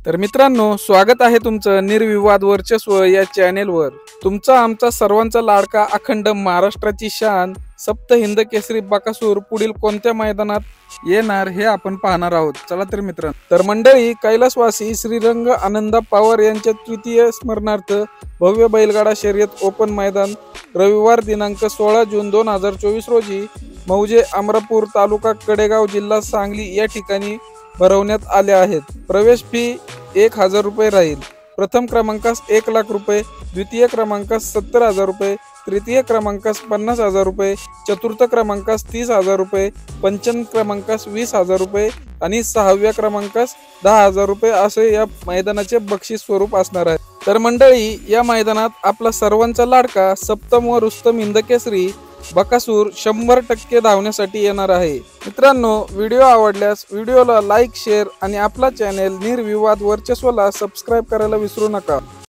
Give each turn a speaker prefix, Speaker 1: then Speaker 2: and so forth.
Speaker 1: तर मित्रांनो, स्वागत आहे तुमचं निर्विवाद वर्चस्व या चॅनेलवर। तुमचा आमचा सर्वांचा लाडका अखंड महाराष्ट्राची शान सप्त हिंद केसरी बकासूर पुढील कोणत्या मैदानात येणार हे आपण पाहणार आहोत। चला तर मित्रांनो, तर मंडळी, कैलासवासी श्रीरंग आनंदा पवार यांच्या तृतीय स्मरणार्थ भव्य बैलगाडा शर्यत ओपन मैदान रविवार दिनांक 16 जून 2024 रोजी मौजे अमरापूर तालुका कडेगाव जिल्हा सांगली या ठिकाणी भरवण्यात आले आहेत। प्रवेश फी 1000 रुपये राहील। प्रथम क्रमांकास 1 लाख रुपये, द्वितीय क्रमांकास 70,000 रुपये, तृतीय क्रमांकास 50,000 रुपये, चतुर्थ क्रमांकास 30,000 रुपये, पंचम क्रमांकास 20,000 रुपये आणि 6व्या क्रमांकास 10,000 रुपये असे या मैदानाचे बक्षीस स्वरूप असणार आहे। तर मंडळी, या मैदानात आपला सर्वांचा लाडका सप्तम व रुस्तम हिंद केसरी बकासूर 100% धावण्यासाठी येणार आहे। मित्रांनो, व्हिडिओ आवडल्यास व्हिडिओला लाईक, शेअर आणि आपला चॅनेल निर्विवाद वर्चस्वला सबस्क्राईब करायला विसरू नका।